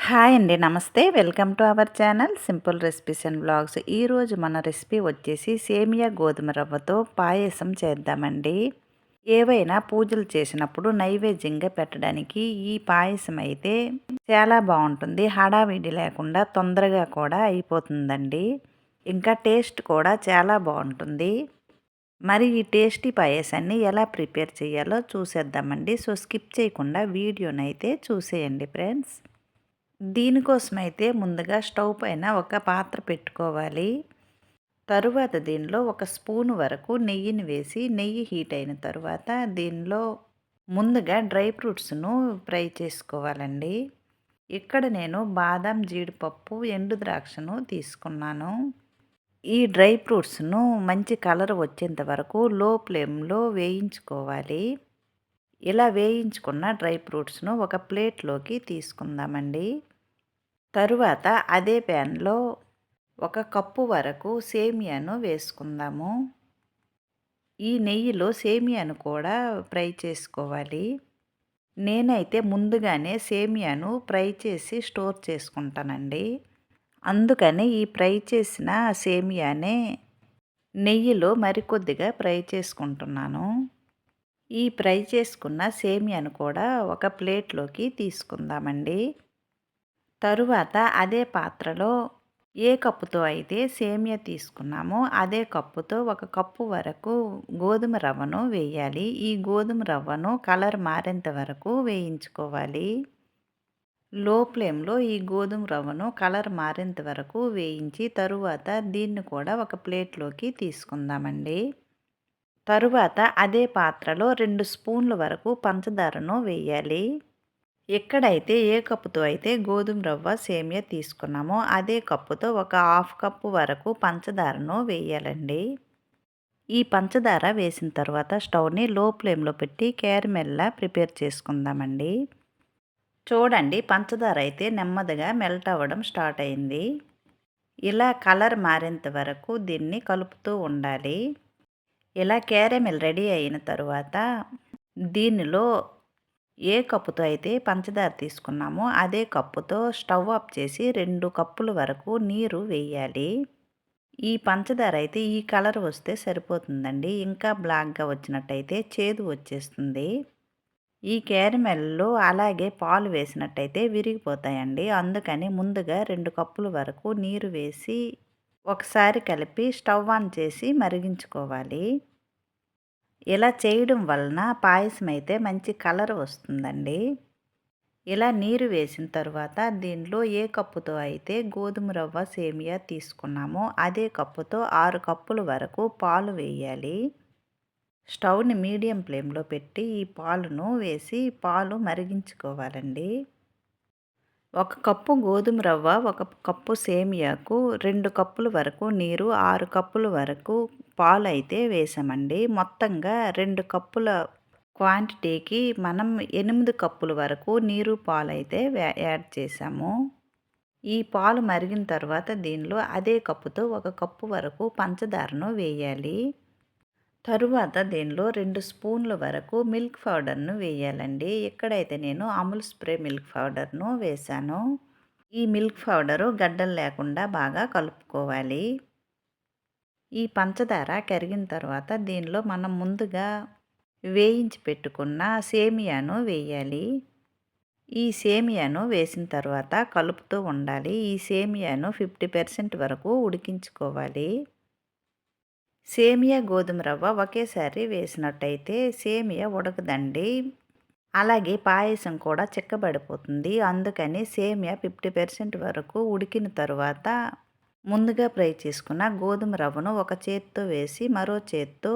Hi అండి. నమస్తే. Welcome to our channel simple recipes and vlogs. ఈరోజు మన రెసిపీ వచ్చేసి సేమియా గోధుమ రవ్వతో పాయసం చేద్దామండి. ఏవైనా పూజలు చేసినప్పుడు నైవేద్యంగా పెట్టడానికి ఈ పాయసం అయితే చాలా బాగుంటుంది. హడావిడి లేకుండా తొందరగా కూడా అయిపోతుందండి. ఇంకా టేస్ట్ కూడా చాలా బాగుంటుంది. మరి ఈ టేస్టీ పాయసాన్ని ఎలా ప్రిపేర్ చేయాలో చూసేద్దామండి. సో స్కిప్ చేయకుండా వీడియోనైతే చూసేయండి ఫ్రెండ్స్. దీనికోసమైతే ముందుగా స్టవ్ పైన ఒక పాత్ర పెట్టుకోవాలి. తరువాత దీనిలో ఒక స్పూన్ వరకు నెయ్యిని వేసి నెయ్యి హీట్ అయిన తరువాత దీనిలో ముందుగా డ్రై ఫ్రూట్స్ను ఫ్రై చేసుకోవాలండి. ఇక్కడ నేను బాదం, జీడిపప్పు, ఎండు ద్రాక్షను తీసుకున్నాను. ఈ డ్రై ఫ్రూట్స్ను మంచి కలర్ వచ్చేంత వరకు లో ఫ్లేమ్లో వేయించుకోవాలి. ఇలా వేయించుకున్న డ్రై ఫ్రూట్స్ను ఒక ప్లేట్లోకి తీసుకుందామండి. తరువాత అదే ప్యాన్లో ఒక కప్పు వరకు సేమియాను వేసుకుందాము. ఈ నెయ్యిలో సేమియాను కూడా ఫ్రై చేసుకోవాలి. నేనైతే ముందుగానే సేమియాను ఫ్రై చేసి స్టోర్ చేసుకుంటానండి. అందుకని ఈ ఫ్రై చేసిన సేమియానే నెయ్యిలో మరికొద్దిగా ఫ్రై చేసుకుంటున్నాను. ఈ ఫ్రై చేసుకున్న సేమియాను కూడా ఒక ప్లేట్లోకి తీసుకుందామండి. తరువాత అదే పాత్రలో ఏ కప్పుతో అయితే సేమియా తీసుకున్నామో అదే కప్పుతో ఒక కప్పు వరకు గోధుమ రవ్వను వేయాలి. ఈ గోధుమ రవ్వను కలర్ మారేంత వరకు వేయించుకోవాలి. లో ఫ్లేమ్లో ఈ గోధుమ రవ్వను కలర్ మారేంత వరకు వేయించి తరువాత దీన్ని కూడా ఒక ప్లేట్లోకి తీసుకుందామండి. తరువాత అదే పాత్రలో 2 స్పూన్ల వరకు పంచదారను వేయాలి. ఎక్కడైతే ఏ కప్పుతో అయితే గోధుమ రవ్వ సేమియా తీసుకున్నామో అదే కప్పుతో ఒక హాఫ్ కప్పు వరకు పంచదారను వేయాలండి. ఈ పంచదార వేసిన తర్వాత స్టవ్ని లో ఫ్లేమ్లో పెట్టి క్యారమెల్లా ప్రిపేర్ చేసుకుందామండి. చూడండి, పంచదార అయితే నెమ్మదిగా మెల్ట్ అవ్వడం స్టార్ట్ అయింది. ఇలా కలర్ మారేంత వరకు దీన్ని కలుపుతూ ఉండాలి. ఇలా క్యారమెల్ రెడీ అయిన తర్వాత దీనిలో ఏ కప్పుతో అయితే పంచదార తీసుకున్నామో అదే కప్పుతో స్టవ్ ఆఫ్ చేసి 2 కప్పుల వరకు నీరు వేయాలి. ఈ పంచదార అయితే ఈ కలర్ వస్తే సరిపోతుందండి. ఇంకా బ్లాక్గా వచ్చినట్టయితే చేదు వచ్చేస్తుంది. ఈ క్యారమెల్లో అలాగే పాలు వేసినట్టయితే విరిగిపోతాయండి. అందుకని ముందుగా 2 కప్పుల వరకు నీరు వేసి ఒకసారి కలిపి స్టవ్ ఆన్ చేసి మరిగించుకోవాలి. ఇలా చేయడం వలన పాయసం అయితే మంచి కలర్ వస్తుందండి. ఇలా నీరు వేసిన తర్వాత దీనిలో ఏ కప్పుతో అయితే గోధుమ రవ్వ సేమియా తీసుకున్నామో అదే కప్పుతో 6 కప్పుల వరకు పాలు వేయాలి. స్టవ్ని మీడియం ఫ్లేమ్లో పెట్టి ఈ పాలును వేసి పాలు మరిగించుకోవాలండి. ఒక కప్పు గోధుమ రవ్వ, ఒక కప్పు సేమియాకు 2 కప్పుల వరకు నీరు, 6 కప్పుల వరకు పాలు అయితే వేసామండి. మొత్తంగా 2 కప్పుల క్వాంటిటీకి మనం 8 కప్పుల వరకు నీరు, పాలు అయితే యాడ్ చేసాము. ఈ పాలు మరిగిన తర్వాత దీనిలో అదే కప్పుతో ఒక కప్పు వరకు పంచదారను వేయాలి. తరువాత దీనిలో 2 స్పూన్ల వరకు మిల్క్ పౌడర్ను వేయాలండి. ఇక్కడైతే నేను అమూల్ స్ప్రే మిల్క్ పౌడర్ను వేశాను. ఈ మిల్క్ పౌడరు గడ్డలు లేకుండా బాగా కలుపుకోవాలి. ఈ పంచదార కరిగిన తర్వాత దీనిలో మనం ముందుగా వేయించి పెట్టుకున్న సేమియాను వేయాలి. ఈ సేమియాను వేసిన తర్వాత కలుపుతూ ఉండాలి. ఈ సేమియాను 50% వరకు ఉడికించుకోవాలి. సేమియా గోధుమ రవ్వ ఒకేసారి వేసినట్టయితే సేమియా ఉడకదండి. అలాగే పాయసం కూడా చిక్కబడిపోతుంది. అందుకని సేమియా 50% వరకు ఉడికిన తరువాత ముందుగా ఫ్రై చేసుకున్న గోధుమ రవ్వను ఒక చేత్తో వేసి మరో చేత్తో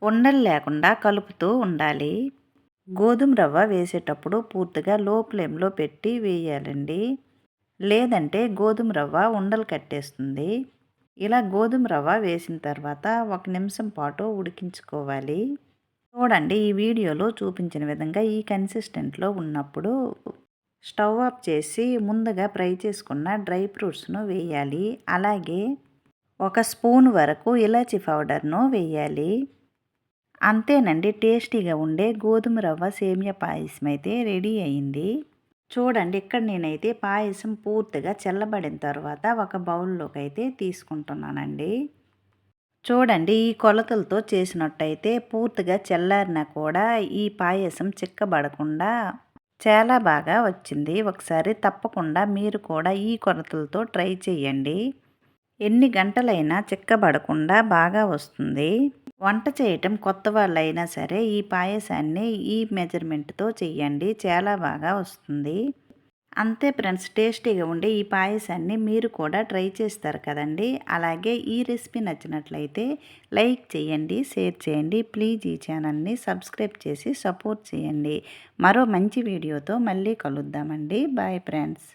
ఉండలు లేకుండా కలుపుతూ ఉండాలి. గోధుమ రవ్వ వేసేటప్పుడు పూర్తిగా లో ఫ్లేమ్లో పెట్టి వేయాలండి. లేదంటే గోధుమ రవ్వ ఉండలు కట్టేస్తుంది. ఇలా గోధుమ రవ్వ వేసిన తర్వాత 1 నిమిషం పాటు ఉడికించుకోవాలి. చూడండి, ఈ వీడియోలో చూపించిన విధంగా ఈ కన్సిస్టెంట్లో ఉన్నప్పుడు స్టవ్ ఆఫ్ చేసి ముందుగా ఫ్రై చేసుకున్న డ్రై ఫ్రూట్స్ను వేయాలి. అలాగే 1 స్పూన్ వరకు ఇలాచీ పౌడర్ను వేయాలి. అంతేనండి, టేస్టీగా ఉండే గోధుమ రవ్వ సేమియా పాయసం అయితే రెడీ అయింది. చూడండి ఇక్కడ నేనైతే పాయసం పూర్తిగా చల్లబడిన తర్వాత ఒక బౌల్లోకి అయితే తీసుకుంటున్నానండి. చూడండి ఈ కొలతలతో చేసినట్టయితే పూర్తిగా చల్లారినా కూడా ఈ పాయసం చిక్కబడకుండా చాలా బాగా వచ్చింది. ఒకసారి తప్పకుండా మీరు కూడా ఈ కొలతలతో ట్రై చేయండి. ఎన్ని గంటలైనా చిక్కబడకుండా బాగా వస్తుంది. వంట చేయటం కొత్త వాళ్ళైనా సరే ఈ పాయసాన్ని ఈ మెజర్మెంట్‌తో చేయండి. చాలా బాగా వస్తుంది. అంతే ఫ్రెండ్స్, టేస్టీగా ఉండే ఈ పాయసాన్ని మీరు కూడా ట్రై చేస్తారు కదండీ. అలాగే ఈ రెసిపీ నచ్చినట్లయితే లైక్ చేయండి, షేర్ చేయండి. ప్లీజ్ ఈ ఛానల్ని సబ్స్క్రైబ్ చేసి సపోర్ట్ చేయండి. మరో మంచి వీడియోతో మళ్ళీ కలుద్దామండి. Bye friends.